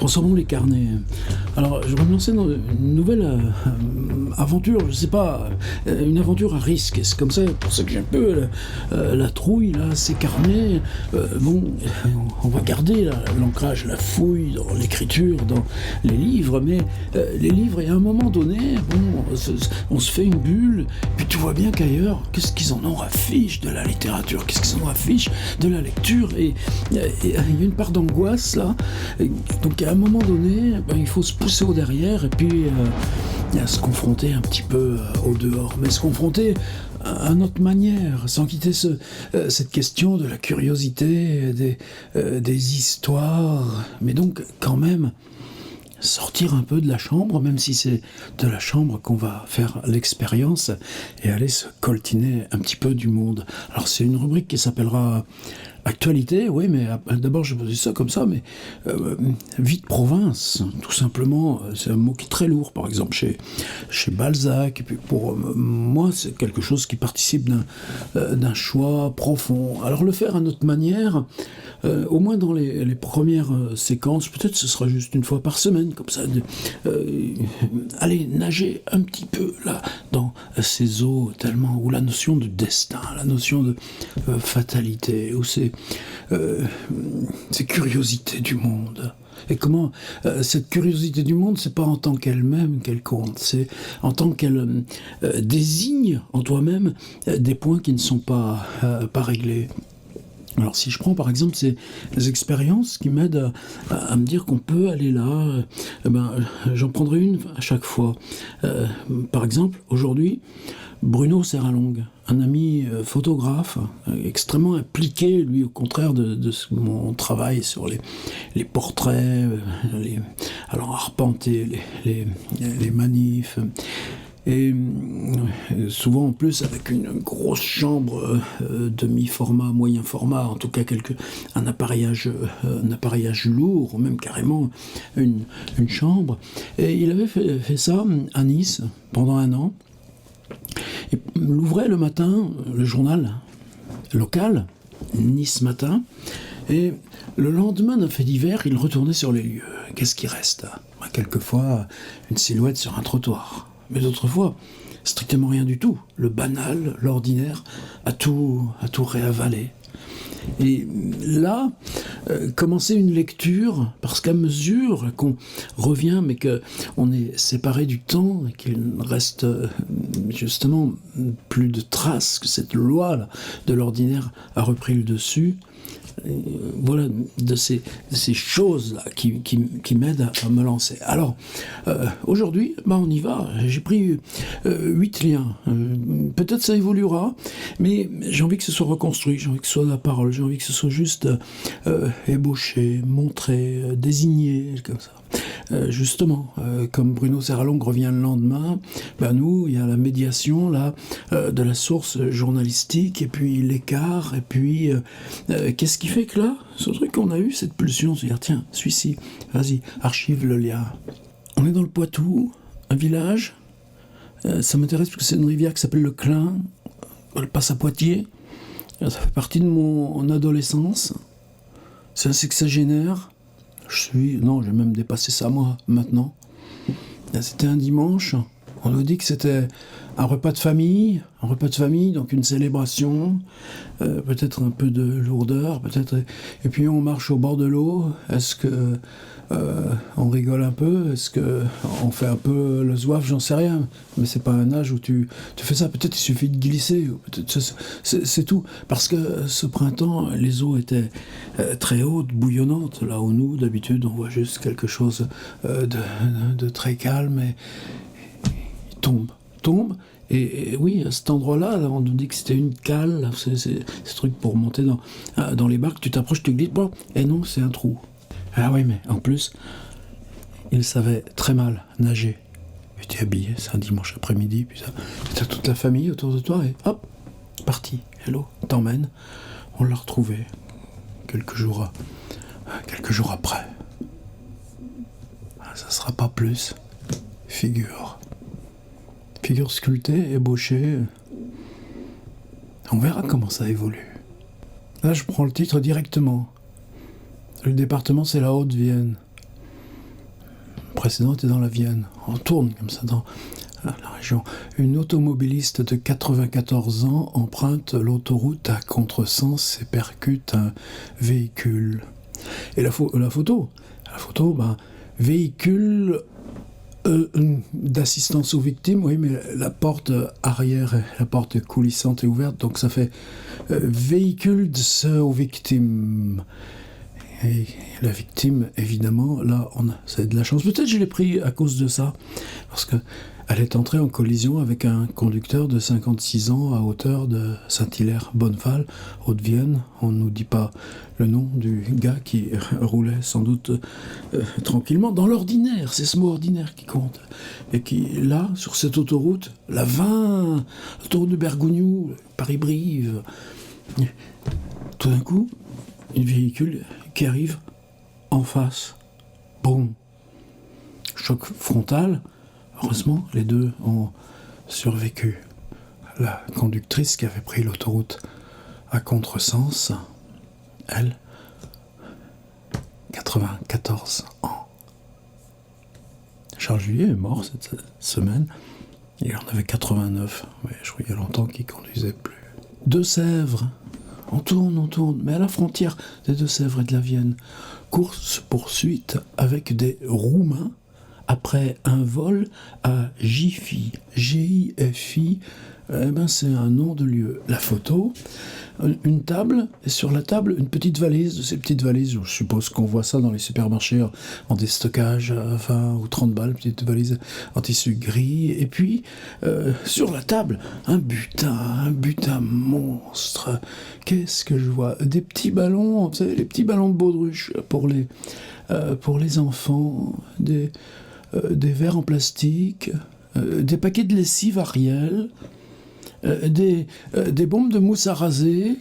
Concernant les carnets, alors je vais me lancer dans une nouvelle aventure, je sais pas, une aventure à risque. Et c'est comme ça, pour ça que j'ai un peu la trouille, là, ces carnets. Bon, on va garder l'ancrage, la fouille dans l'écriture, dans les livres, mais les livres, et à un moment donné, bon, on se fait une bulle, puis tu vois bien qu'ailleurs, qu'est-ce qu'ils en ont à fiche de la littérature, qu'est-ce qu'ils en ont à fiche de la lecture, et il y a une part d'angoisse là. Donc à un moment donné, il faut se pousser au derrière et puis se confronter un petit peu au dehors, mais se confronter à notre manière, sans quitter cette question de la curiosité, des histoires, mais donc quand même sortir un peu de la chambre, même si c'est de la chambre qu'on va faire l'expérience et aller se coltiner un petit peu du monde. Alors c'est une rubrique qui s'appellera Actualité, oui, mais d'abord je faisais ça comme ça, mais vie de province, tout simplement, c'est un mot qui est très lourd, par exemple chez Balzac, et puis pour moi c'est quelque chose qui participe d'un choix profond. Alors le faire à notre manière, au moins dans les premières séquences, peut-être ce sera juste une fois par semaine, comme ça, aller nager un petit peu là, dans ces eaux tellement, où la notion de destin, la notion de fatalité, où c'est curiosités du monde. Et comment cette curiosité du monde, c'est pas en tant qu'elle-même qu'elle compte, c'est en tant qu'elle désigne en toi-même des points qui ne sont pas réglés. Alors si je prends par exemple ces expériences qui m'aident à me dire qu'on peut aller là, j'en prendrai une à chaque fois. Par exemple, aujourd'hui, Bruno Serralong, un ami photographe, extrêmement impliqué, lui, au contraire de mon travail sur les portraits, alors arpenter les manifs. Et souvent en plus avec une grosse chambre demi-format, moyen format, en tout cas un appareillage lourd, ou même carrément une chambre. Et il avait fait ça à Nice pendant 1 an. Il ouvrait le matin le journal local, Nice Matin, et le lendemain d'un fait divers, il retournait sur les lieux. Qu'est-ce qui reste ? Quelquefois, une silhouette sur un trottoir. Mais d'autres fois, strictement rien du tout. Le banal, l'ordinaire, a tout réavalé. Et là, commencer une lecture, parce qu'à mesure qu'on revient, mais qu'on est séparé du temps, et qu'il ne reste justement plus de traces, que cette loi de l'ordinaire a repris le dessus, voilà, de ces choses-là qui m'aident à me lancer. Alors, aujourd'hui, on y va. J'ai pris 8 liens. Peut-être ça évoluera, mais j'ai envie que ce soit reconstruit, j'ai envie que ce soit de la parole, j'ai envie que ce soit juste ébauché, montré, désigné, comme ça. Justement, comme Bruno Serralong revient le lendemain, nous, il y a la médiation là de la source journalistique, et puis l'écart, et puis qu'est-ce qui fait que là, ce truc qu'on a eu, cette pulsion, se dire tiens, celui-ci, vas-y, archive le lien. On est dans le Poitou, un village, ça m'intéresse parce que c'est une rivière qui s'appelle le Clin, elle passe à Poitiers, ça fait partie de mon adolescence, c'est un sexagénaire. J'ai même dépassé ça moi, maintenant. C'était un dimanche, on nous dit que c'était un repas de famille, donc une célébration, peut-être un peu de lourdeur, peut-être. Et puis on marche au bord de l'eau, est-ce que on rigole un peu, est-ce que on fait un peu le zouave, j'en sais rien, mais c'est pas un âge où tu fais ça, peut-être il suffit de glisser, peut-être c'est tout, parce que ce printemps, les eaux étaient très hautes, bouillonnantes, là où nous, d'habitude, on voit juste quelque chose de très calme, et il tombe. Et oui, à cet endroit-là, on nous dit que c'était une cale, c'est ce truc pour monter dans les barques, tu t'approches, tu glisses, et non, c'est un trou. Ah oui, mais en plus, il savait très mal nager. Il était habillé, c'est un dimanche après-midi, puis ça, t'as toute la famille autour de toi, et hop, parti, hello, t'emmène. On l'a retrouvé quelques jours après. Ça sera pas plus. Figure sculptée, ébauchée. On verra comment ça évolue. Là, je prends le titre directement. Le département, c'est la Haute-Vienne. précédente est dans la Vienne. On tourne comme ça dans la région. Une automobiliste de 94 ans emprunte l'autoroute à contresens et percute un véhicule. Et la photo, véhicule d'assistance aux victimes, oui, mais la porte arrière, la porte coulissante est ouverte, donc ça fait véhicule aux victimes. Et la victime, évidemment, là, c'est de la chance. Peut-être je l'ai pris à cause de ça, parce que elle est entrée en collision avec un conducteur de 56 ans à hauteur de Saint-Hilaire-Bonneval, Haute-Vienne. On ne nous dit pas le nom du gars qui roulait sans doute tranquillement dans l'ordinaire. C'est ce mot ordinaire qui compte. Et qui, là, sur cette autoroute, la 20, l'autoroute de Bergogneau, Paris-Brive, tout d'un coup, un véhicule qui arrive en face. Boum. Choc frontal. Heureusement, les deux ont survécu. La conductrice qui avait pris l'autoroute à contresens, elle, 94 ans. Charles Juillet est mort cette semaine. Il en avait 89. Mais je crois qu'il y a longtemps qu'il ne conduisait plus. Deux-Sèvres. On tourne, mais à la frontière des Deux-Sèvres et de la Vienne. Course-poursuite avec des Roumains après un vol à Gifi. G-I-F-I, c'est un nom de lieu. La photo, une table, et sur la table, une petite valise, de ces petites valises, je suppose qu'on voit ça dans les supermarchés en déstockage à 20 ou 30 balles, petite valise en tissu gris, et puis sur la table, un butin monstre. Qu'est-ce que je vois? Des petits ballons, vous savez, les petits ballons de baudruche pour les enfants, des verres en plastique, des paquets de lessive Ariel, des bombes de mousse à raser.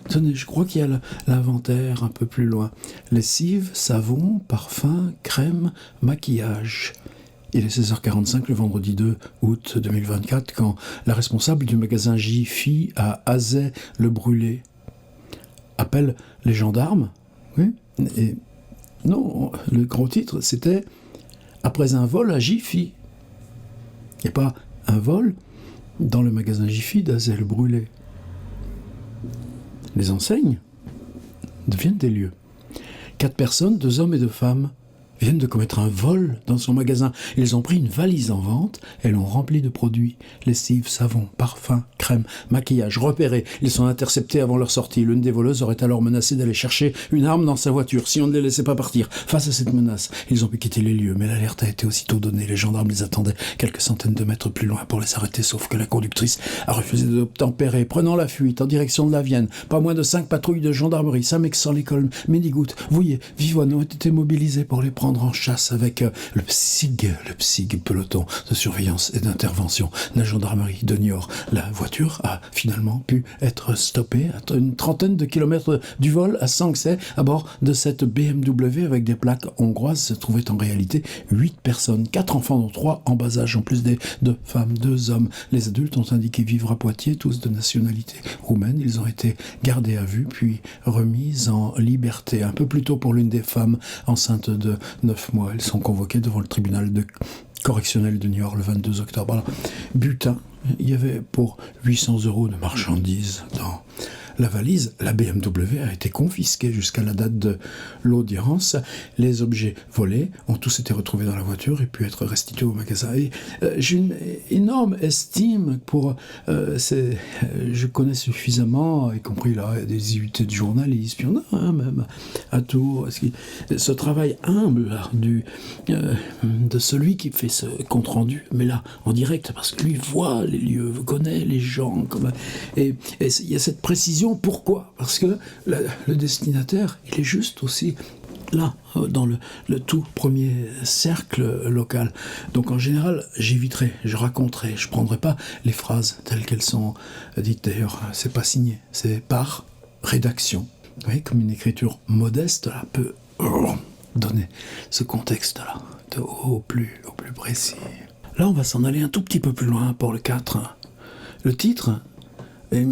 Tenez, je crois qu'il y a l'inventaire un peu plus loin. Lessive, savon, parfum, crème, maquillage. Il est 16h45 le vendredi 2 août 2024 quand la responsable du magasin Jiffy à Azay-le-Brûlé appelle les gendarmes. Oui, et non, le gros titre c'était « Après un vol à Jiffy ». Et pas un vol dans le magasin Jiffy d'Azay-le-Brûlé. Les enseignes deviennent des lieux. 4 personnes, 2 hommes et 2 femmes, viennent de commettre un vol dans son magasin. Ils ont pris une valise en vente et l'ont remplie de produits. Lessive, savon, parfum, crème, maquillage. Repérés, ils sont interceptés avant leur sortie. L'une des voleuses aurait alors menacé d'aller chercher une arme dans sa voiture si on ne les laissait pas partir. Face à cette menace, ils ont pu quitter les lieux, mais l'alerte a été aussitôt donnée. Les gendarmes les attendaient quelques centaines de mètres plus loin pour les arrêter, sauf que la conductrice a refusé d'obtempérer, prenant la fuite en direction de la Vienne. Pas moins de 5 patrouilles de gendarmerie, Samex, l'école, Ménigoutte, Vouillé, Vivoine ont été mobilisées pour les prendre en chasse avec le PSIG, peloton de surveillance et d'intervention de la gendarmerie de Niort. La voiture a finalement pu être stoppée à une trentaine de kilomètres du vol à Sanxay à bord de cette BMW avec des plaques hongroises. Se trouvaient en réalité 8 personnes, 4 enfants dont 3 en bas âge, en plus des 2 femmes, 2 hommes. Les adultes ont indiqué vivre à Poitiers, tous de nationalité roumaine. Ils ont été gardés à vue puis remis en liberté. Un peu plus tôt pour l'une des femmes enceinte de 9 mois. Elles sont convoquées devant le tribunal correctionnel de Niort le 22 octobre. Alors, butin, il y avait pour 800 € de marchandises dans la valise. La BMW a été confisquée jusqu'à la date de l'audience. Les objets volés ont tous été retrouvés dans la voiture et pu être restitués au magasin. Et, j'ai une énorme estime pour je connais suffisamment, y compris là, des IUT de journalistes, puis on a même à Tours, ce travail humble là, de celui qui fait ce compte-rendu, mais là, en direct, parce que lui voit les lieux, connaît les gens, et il y a cette précision. Pourquoi ? Parce que le destinataire, il est juste aussi là, dans le tout premier cercle local. Donc en général, j'éviterai, je raconterai, je ne prendrai pas les phrases telles qu'elles sont dites. D'ailleurs, c'est pas signé, c'est par rédaction. Vous voyez, comme une écriture modeste là, peut donner ce contexte-là, au plus précis. Là, on va s'en aller un tout petit peu plus loin pour le 4. Le titre. Et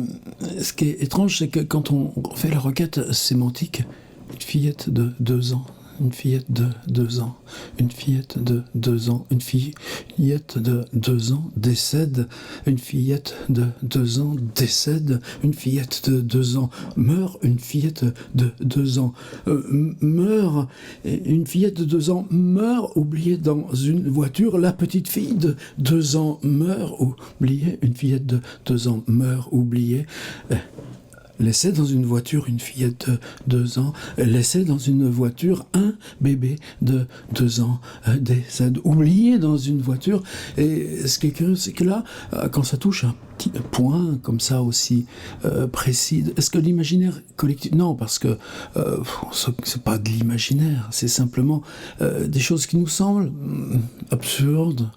ce qui est étrange, c'est que quand on fait la requête sémantique, une fillette de 2 ans, une fillette de 2 ans, une fillette de 2 ans, une fillette de 2 ans décède, une fillette de 2 ans décède, une fillette de 2 ans meurt, une fillette de 2 ans meurt, et une fillette de 2 ans meurt, oubliée dans une voiture, la petite fille de 2 ans meurt, oubliée, une fillette de 2 ans meurt, oubliée. Laissez dans une voiture une fillette de 2 ans, laissez dans une voiture un bébé de 2 ans décède, oublié dans une voiture. Et ce qui est curieux, c'est que là, quand ça touche un petit point comme ça aussi précis, est-ce que l'imaginaire collectif... Non, parce que c'est pas de l'imaginaire, c'est simplement des choses qui nous semblent absurdes.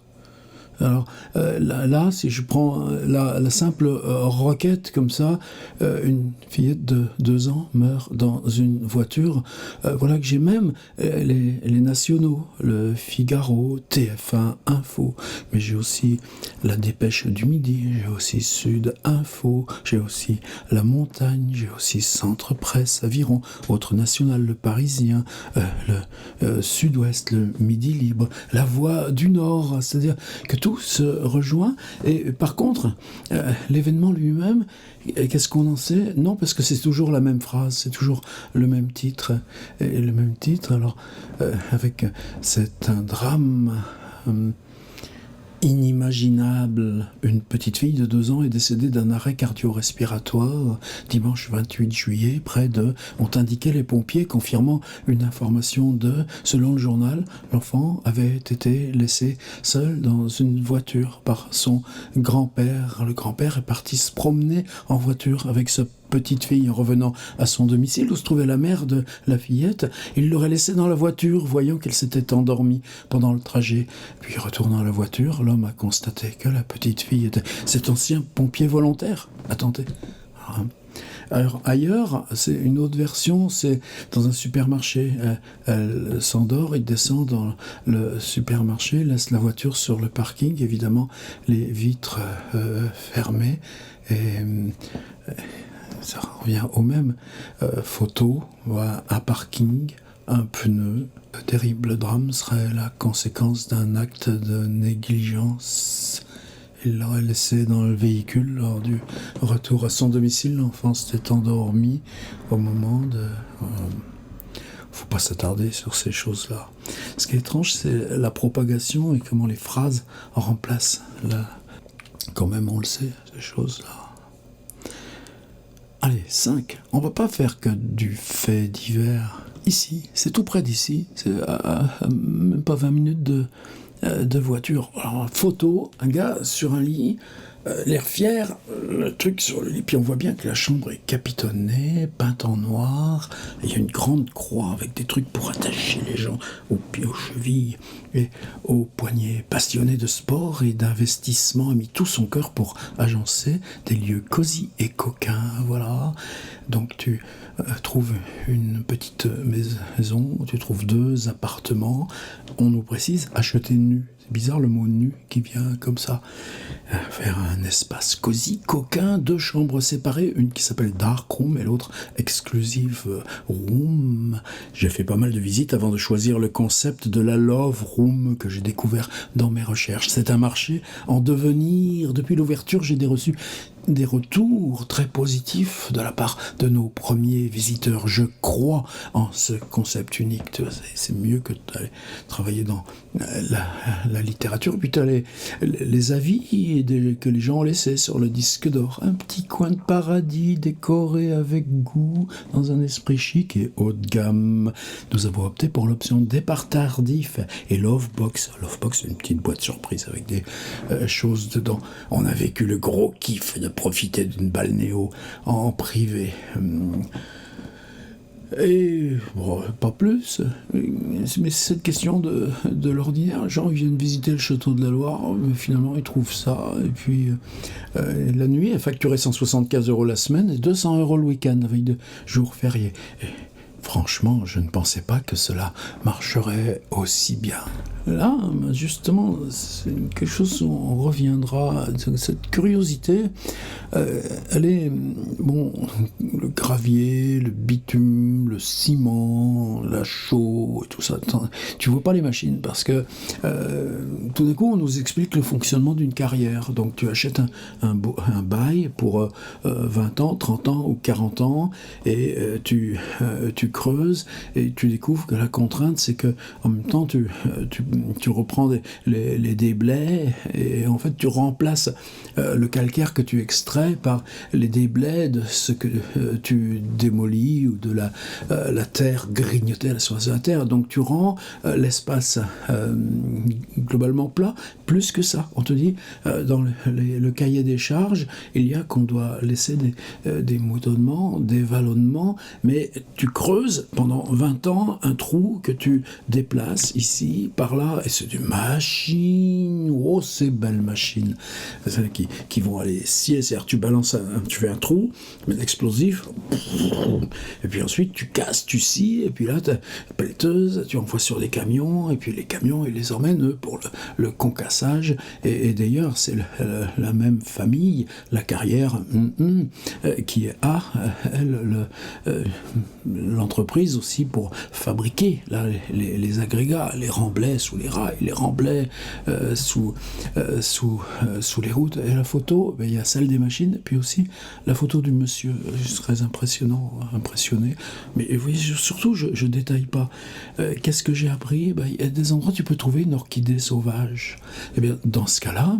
Alors là, si je prends la simple requête comme ça, une fillette de 2 ans meurt dans une voiture, voilà que j'ai même les nationaux, le Figaro, TF1, Info, mais j'ai aussi la Dépêche du Midi, j'ai aussi Sud Info, j'ai aussi La Montagne, j'ai aussi Centre Presse, Aviron, Autre National, Le Parisien, le Sud-Ouest, le Midi Libre, La Voix du Nord, c'est-à-dire que tout se rejoint. Et par contre, l'événement lui-même, qu'est-ce qu'on en sait? Non, parce que c'est toujours la même phrase, c'est toujours le même titre. Et le même titre, alors, c'est un drame inimaginable. Une petite fille de 2 ans est décédée d'un arrêt cardio-respiratoire dimanche 28 juillet, près de, ont indiqué les pompiers, confirmant une information selon le journal, l'enfant avait été laissé seul dans une voiture par son grand-père. Le grand-père est parti se promener en voiture avec sa petite fille en revenant à son domicile où se trouvait la mère de la fillette. Il l'aurait laissée dans la voiture, voyant qu'elle s'était endormie pendant le trajet. Puis, retournant à la voiture, l'homme a constaté que la petite fille était cet ancien pompier volontaire. Attendez. Alors, ailleurs, c'est une autre version, c'est dans un supermarché. Elle s'endort, il descend dans le supermarché, laisse la voiture sur le parking, évidemment, les vitres fermées, et ça revient au même. Photo, voilà, un parking, un pneu. Le terrible drame serait la conséquence d'un acte de négligence. Il l'aurait laissé dans le véhicule lors du retour à son domicile. L'enfant s'était endormi au moment de... faut pas s'attarder sur ces choses-là. Ce qui est étrange, c'est la propagation et comment les phrases remplacent quand même, on le sait, ces choses-là. Allez, 5. On va pas faire que du fait divers. Ici, c'est tout près d'ici. C'est à même pas 20 minutes de voiture. Alors, photo, un gars sur un lit, l'air fier, le truc sur le lit, puis on voit bien que la chambre est capitonnée, peinte en noir, il y a une grande croix avec des trucs pour attacher les gens aux pieds, aux chevilles et aux poignets. Passionné de sport et d'investissement, a mis tout son cœur pour agencer des lieux cosy et coquins, voilà. Donc tu trouves une petite maison, tu trouves 2 appartements, on nous précise acheter nu. C'est bizarre le mot nu qui vient comme ça. Faire un espace cosy, coquin, 2 chambres séparées, une qui s'appelle Dark Room et l'autre Exclusive Room. J'ai fait pas mal de visites avant de choisir le concept de la Love Room que j'ai découvert dans mes recherches. C'est un marché en devenir. Depuis l'ouverture, j'ai reçu des retours très positifs de la part de nos premiers visiteurs. Je crois en ce concept unique. C'est mieux que d'aller travailler dans la littérature. Puis tu as les avis que les gens ont laissés sur le disque d'or. Un petit coin de paradis décoré avec goût, dans un esprit chic et haut de gamme. Nous avons opté pour l'option départ tardif et Lovebox. Lovebox, c'est une petite boîte surprise avec des choses dedans. On a vécu le gros kiff de profiter d'une balnéo en privé. Et bon, pas plus, mais c'est cette question de l'ordinaire. Les gens viennent visiter le château de la Loire, mais finalement ils trouvent ça, et puis la nuit est facturée 175 € la semaine et 200 € le week-end avec 2 jours fériés. Et Franchement, je ne pensais pas que cela marcherait aussi bien. Là, justement, c'est quelque chose où on reviendra. Cette curiosité, elle est, bon, le gravier, le bitume, le ciment, la chaux, et tout ça. Tu vois pas les machines parce que tout d'un coup, on nous explique le fonctionnement d'une carrière. Donc, tu achètes un bail pour 20 ans, 30 ans ou 40 ans et tu creuses et tu découvres que la contrainte, c'est que en même temps, tu reprends les déblais et en fait tu remplaces le calcaire que tu extrais par les déblais de ce que tu démolis ou de la terre grignotée à la surface de la terre. Donc tu rends l'espace globalement plat. Plus que ça, on te dit dans le cahier des charges, il y a qu'on doit laisser des moutonnements, des vallonnements, mais tu creuses pendant 20 ans un trou que tu déplaces ici, par là, et c'est des machines, oh ces belles machines, celles qui vont aller scier, c'est-à-dire tu balances, tu fais un trou, mais l'explosif, et puis ensuite tu casses, tu scies, et puis là tu as pelleteuse, tu envoies sur des camions, et puis les camions ils les emmènent pour le concassage, et d'ailleurs c'est la même famille, la carrière, qui a, elle, l'entreprise aussi pour fabriquer là, les agrégats, les remblais sous les rails, les remblais sous les routes. Et la photo, il y a celle des machines, puis aussi la photo du monsieur, juste très impressionné. Mais vous voyez, surtout, je détaille pas. Qu'est-ce que j'ai appris? Il y a des endroits où tu peux trouver une orchidée sauvage. Et bien, dans ce cas-là,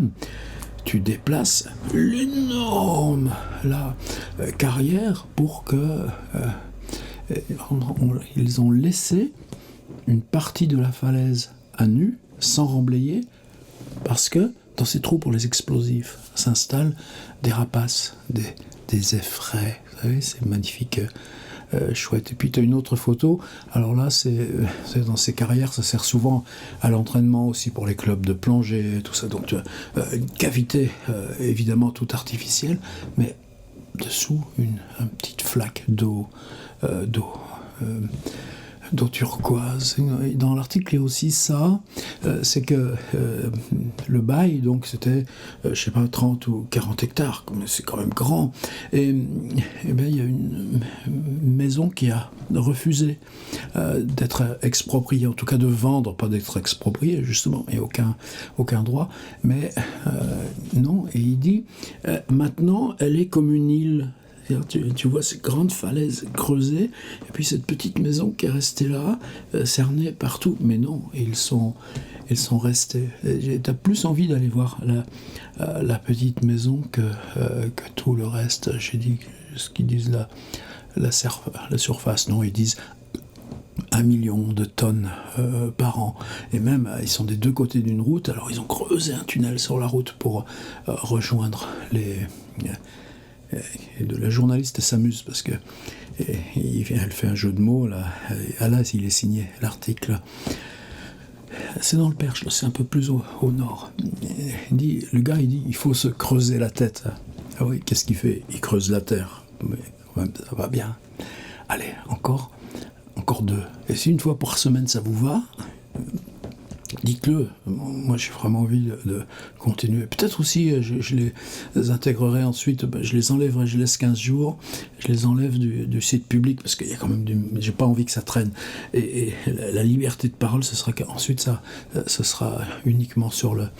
tu déplaces l'énorme carrière pour que ils ont laissé une partie de la falaise à nu, sans remblayer, parce que dans ces trous pour les explosifs s'installent des rapaces, des effraies. Vous savez, c'est magnifique. Chouette. Et puis tu as une autre photo, alors là c'est dans ces carrières, ça sert souvent à l'entraînement aussi pour les clubs de plongée, tout ça, donc tu as une cavité évidemment toute artificielle, mais dessous une petite flaque d'eau turquoise. Dans l'article, il y a aussi ça, c'est que le bail, donc c'était, je sais pas, 30 ou 40 hectares, mais c'est quand même grand, et bien il y a une maison qui a refusé d'être expropriée, en tout cas de vendre, pas d'être expropriée, justement, et aucun droit, mais non, et il dit, maintenant, elle est comme une île. Tu vois ces grandes falaises creusées, et puis cette petite maison qui est restée là, cernée partout. Mais non, ils sont restés. T'as plus envie d'aller voir la petite maison que tout le reste. J'ai dit ce qu'ils disent la surface. Non, ils disent 1 million de tonnes par an. Et même, ils sont des deux côtés d'une route, alors ils ont creusé un tunnel sur la route pour rejoindre et la journaliste s'amuse parce que elle fait un jeu de mots là. Il est signé l'article. C'est dans le Perche, là, c'est un peu plus au nord. Le gars il dit il faut se creuser la tête. Ah oui, qu'est-ce qu'il fait? Il creuse la terre. Mais quand même, ça va bien. Allez, encore 2. Et si une fois par semaine ça vous va, dites-le. Moi j'ai vraiment envie de continuer. Peut-être aussi je les intégrerai ensuite, je les enlèverai, je laisse 15 jours, je les enlève du site public parce qu'il y a quand même j'ai pas envie que ça traîne. Et la liberté de parole, ce sera qu'ensuite ce sera uniquement sur le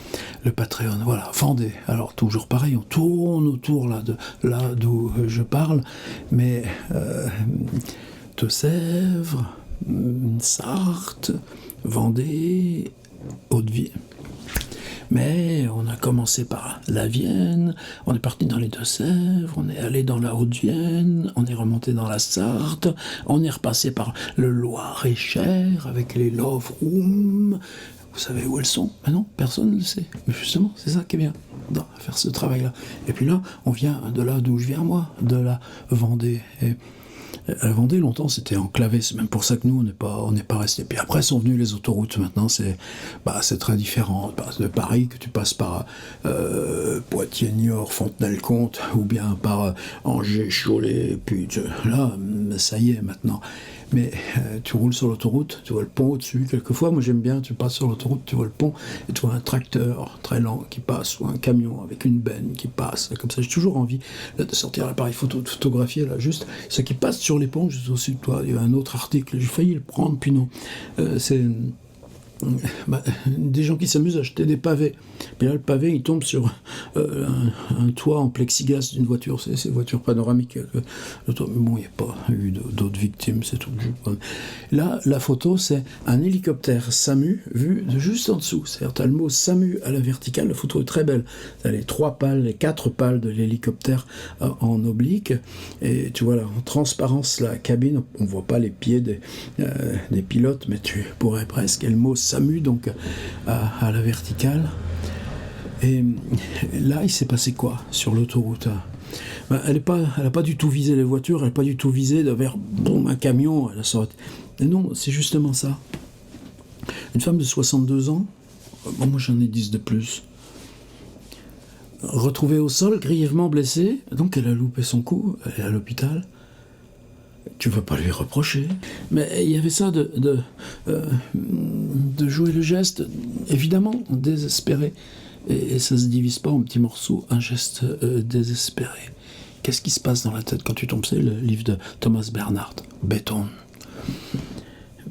Patreon. Voilà, Vendée. Alors toujours pareil, on tourne autour de là d'où je parle, mais Deux-Sèvres, Sarthe, Vendée, Haute-Vienne. Mais on a commencé par la Vienne, on est parti dans les Deux-Sèvres, on est allé dans la Haute-Vienne, on est remonté dans la Sarthe, on est repassé par le Loir-et-Cher avec les Love Rooms. Vous savez où elles sont? Ben non, personne ne le sait. Mais justement, c'est ça qui est bien, de faire ce travail-là. Et puis là, on vient de là d'où je viens moi, de la Vendée. Et la Vendée, longtemps, c'était enclavé. C'est même pour ça que nous, on n'est pas resté. Puis après, sont venues les autoroutes. Maintenant, c'est très différent. De Paris, que tu passes par Poitiers, Niort, Fontenay-le-Comte, ou bien par Angers, Cholet. Puis là, ça y est, maintenant. Mais tu roules sur l'autoroute, tu vois le pont au-dessus. Quelquefois, moi j'aime bien, tu passes sur l'autoroute, tu vois le pont, et tu vois un tracteur très lent qui passe, ou un camion avec une benne qui passe. Comme ça, j'ai toujours envie là, de sortir l'appareil photo, de photographier, là, juste ce qui passe sur les ponts, juste au-dessus de toi. Il y a un autre article, j'ai failli le prendre, puis non. C'est... des gens qui s'amusent à acheter des pavés. Mais là, le pavé, il tombe sur un toit en plexiglas d'une voiture. C'est ces voitures panoramiques. Mais bon, il n'y a pas eu d'autres victimes, c'est tout. Là, la photo, c'est un hélicoptère SAMU vu de juste en dessous. C'est-à-dire, tu as le mot SAMU à la verticale. La photo est très belle. Tu as les 4 pales de l'hélicoptère en oblique. Et tu vois là, en transparence, la cabine, on ne voit pas les pieds des pilotes, mais tu pourrais presque. Et le mot SAMU, donc à la verticale. Et là, il s'est passé quoi sur l'autoroute? Elle n'a pas du tout visé les voitures, elle n'a pas du tout visé vers un camion. Elle a sorti. Et non, c'est justement ça. Une femme de 62 ans, bon, moi j'en ai 10 de plus, retrouvée au sol, grièvement blessée, donc elle a loupé son coup, elle est à l'hôpital. Tu ne vas pas lui reprocher. Mais il y avait ça de jouer le geste, évidemment, désespéré. Et ça ne se divise pas en petits morceaux, un geste désespéré. Qu'est-ce qui se passe dans la tête quand tu tombes? C'est le livre de Thomas Bernhard, Béton.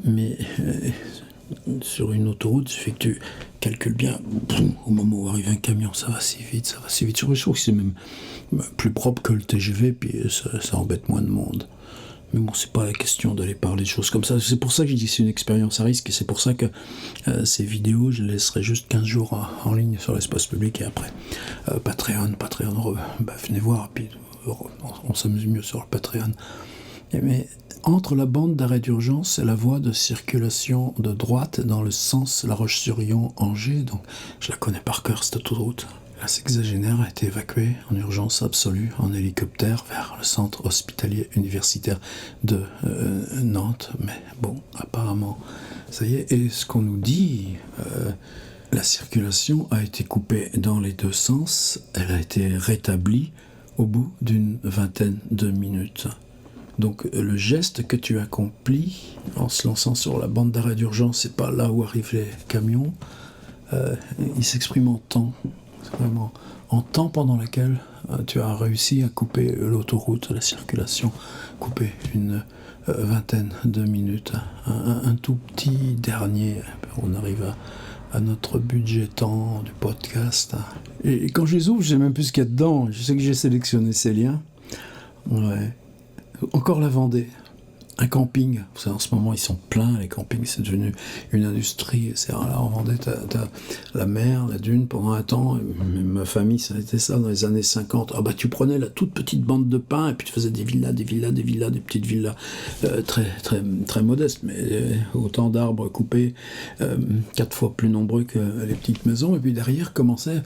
Mais sur une autoroute, il suffit que tu calcules bien, au moment où arrive un camion, ça va si vite, ça va si vite. Je trouve que c'est même plus propre que le TGV, puis ça embête moins de monde. Mais bon, c'est pas la question d'aller parler de choses comme ça. C'est pour ça que je dis que c'est une expérience à risque, et c'est pour ça que ces vidéos, je les laisserai juste 15 jours en ligne sur l'espace public, et après, Patreon, venez voir, puis on s'amuse mieux sur le Patreon. Mais entre la bande d'arrêt d'urgence et la voie de circulation de droite dans le sens La Roche-sur-Yon-Angers, donc je la connais par cœur, cette autoroute. La sexagénaire a été évacuée en urgence absolue en hélicoptère vers le centre hospitalier universitaire de Nantes. Mais bon, apparemment, ça y est. Et ce qu'on nous dit, la circulation a été coupée dans les deux sens. Elle a été rétablie au bout d'une vingtaine de minutes. Donc le geste que tu accomplis en se lançant sur la bande d'arrêt d'urgence, c'est pas là où arrivent les camions. Il s'exprime en temps. C'est vraiment en temps pendant lequel tu as réussi à couper l'autoroute, la circulation, couper une vingtaine de minutes. Un tout petit dernier, on arrive à notre budget temps du podcast. Et quand je les ouvre, je sais même plus ce qu'il y a dedans. Je sais que j'ai sélectionné ces liens. Ouais. Encore la Vendée. Un camping, vous savez, en ce moment ils sont pleins, les campings, c'est devenu une industrie. C'est là en Vendée, t'as la mer, la dune pendant un temps. Ma famille, ça a été ça dans les années 50. Ah bah tu prenais la toute petite bande de pins et puis tu faisais des petites villas très, très, très modestes, mais autant d'arbres coupés, 4 fois plus nombreux que les petites maisons. Et puis derrière commençait,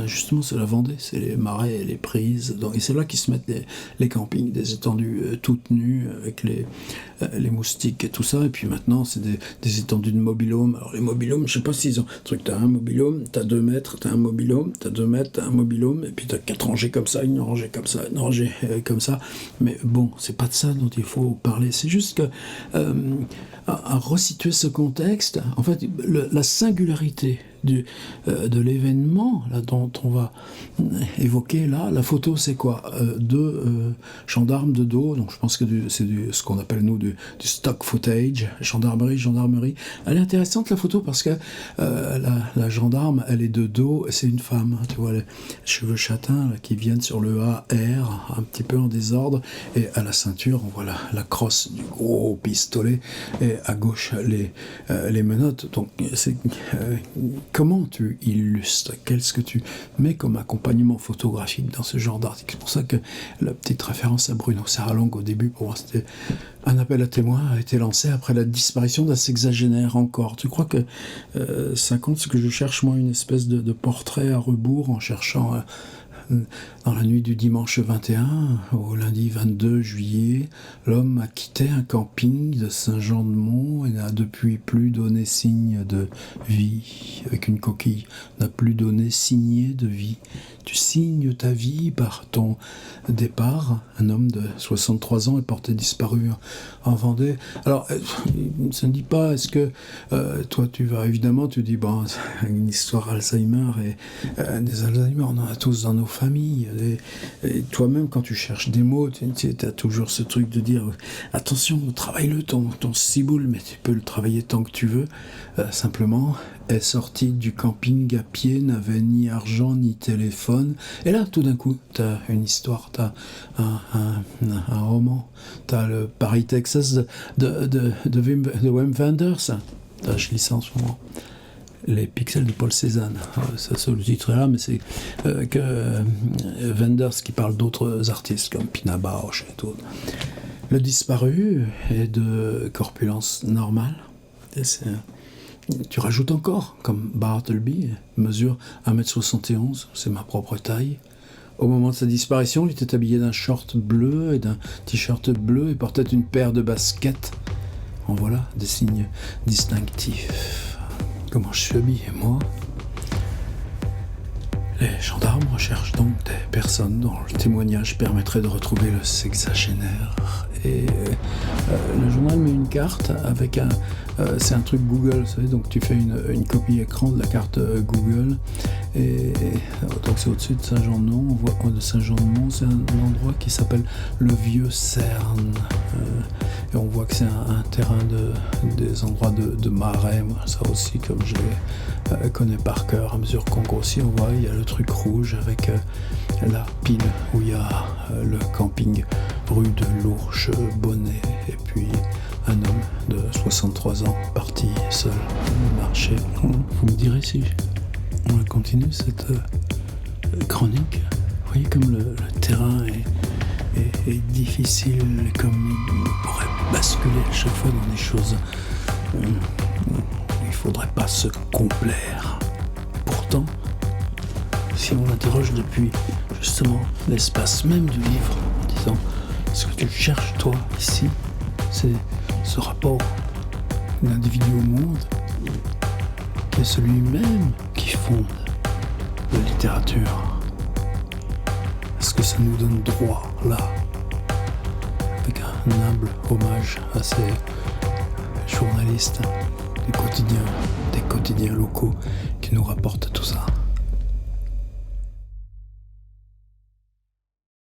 justement c'est la Vendée, c'est les marais et les prises. Et c'est là qu'ils se mettent les campings, des étendues toutes nues avec les moustiques et tout ça, et puis maintenant c'est des étendues de mobil-home. Alors les mobil-home, je sais pas s'ils ont t'as un mobil-home, t'as 2 mètres, t'as un mobil-home, t'as 2 mètres, t'as un mobil-home, et puis t'as 4 rangées comme ça, une rangée comme ça, une rangée comme ça. Mais bon, c'est pas de ça dont il faut parler, c'est juste que à resituer ce contexte, en fait, la singularité de l'événement là, dont on va évoquer là, la photo c'est quoi? Deux gendarmes de dos, donc je pense que c'est ce qu'on appelle nous du stock footage, gendarmerie. Elle est intéressante la photo parce que la gendarme, elle est de dos, c'est une femme, tu vois les cheveux châtains là, qui viennent sur le AR, un petit peu en désordre, et à la ceinture on voit la crosse du gros pistolet, et à gauche les menottes. Donc c'est comment tu illustres? Qu'est-ce que tu mets comme accompagnement photographique dans ce genre d'article? C'est pour ça que la petite référence à Bruno Serralong au début, pour moi, c'était un appel à témoins a été lancé après la disparition d'un sexagénaire encore. Tu crois que ça compte ce que je cherche, moi, une espèce de portrait à rebours en cherchant dans la nuit du dimanche 21 au lundi 22 juillet, l'homme a quitté un camping de Saint-Jean-de-Mont et n'a depuis plus donné signe de vie. Avec une coquille, n'a plus donné signé de vie. Tu signes ta vie par ton départ. Un homme de 63 ans est porté disparu en Vendée. Alors, ça ne dit pas, est-ce que toi tu vas, évidemment, tu dis, bon, c'est une histoire Alzheimer, et des Alzheimer, on en a tous dans nos familles. Et toi-même, quand tu cherches des mots, tu as toujours ce truc de dire, attention, travaille-le ton ciboule, mais tu peux le travailler tant que tu veux. Simplement, est sorti du camping à pied, n'avait ni argent ni téléphone. Et là, tout d'un coup, t'as une histoire, t'as un roman, t'as le Paris, Texas de Wim Wenders. Je lis ça en ce moment. Les pixels de Paul Cézanne. Ça, c'est le titre là, mais c'est que Wenders qui parle d'autres artistes comme Pina Bausch et tout. Le disparu est de corpulence normale. Tu rajoutes encore, comme Bartleby, mesure 1m71, c'est ma propre taille. Au moment de sa disparition, il était habillé d'un short bleu et d'un t-shirt bleu et portait une paire de baskets. En voilà des signes distinctifs. Comment je suis habillé, moi ? Les gendarmes recherchent donc des personnes dont le témoignage permettrait de retrouver le sexagénaire. Et le journal met une carte avec c'est un truc Google, vous savez, donc tu fais une copie écran de la carte Google, et donc c'est au-dessus de Saint-Jean-de-Mont, c'est un endroit qui s'appelle le Vieux Cerne, et on voit que c'est un terrain des endroits de marais. Moi, ça aussi, comme je les connais par cœur, à mesure qu'on grossit, on voit il y a le truc rouge avec la pile où il y a le camping rue de l'Ourche Bonnet, et puis un homme de 63 ans parti seul marcher. Vous me direz si on continue cette chronique. Vous voyez comme le terrain est difficile, comme il pourrait basculer à chaque fois dans des choses où il ne faudrait pas se complaire. Pourtant, si on l'interroge depuis justement l'espace même du livre, en disant ce que tu cherches toi ici, c'est ce rapport de l'individu au monde qui est celui même qui fonde la littérature. Est-ce que ça nous donne droit là, avec un humble hommage à ces journalistes des quotidiens locaux qui nous rapportent tout ça?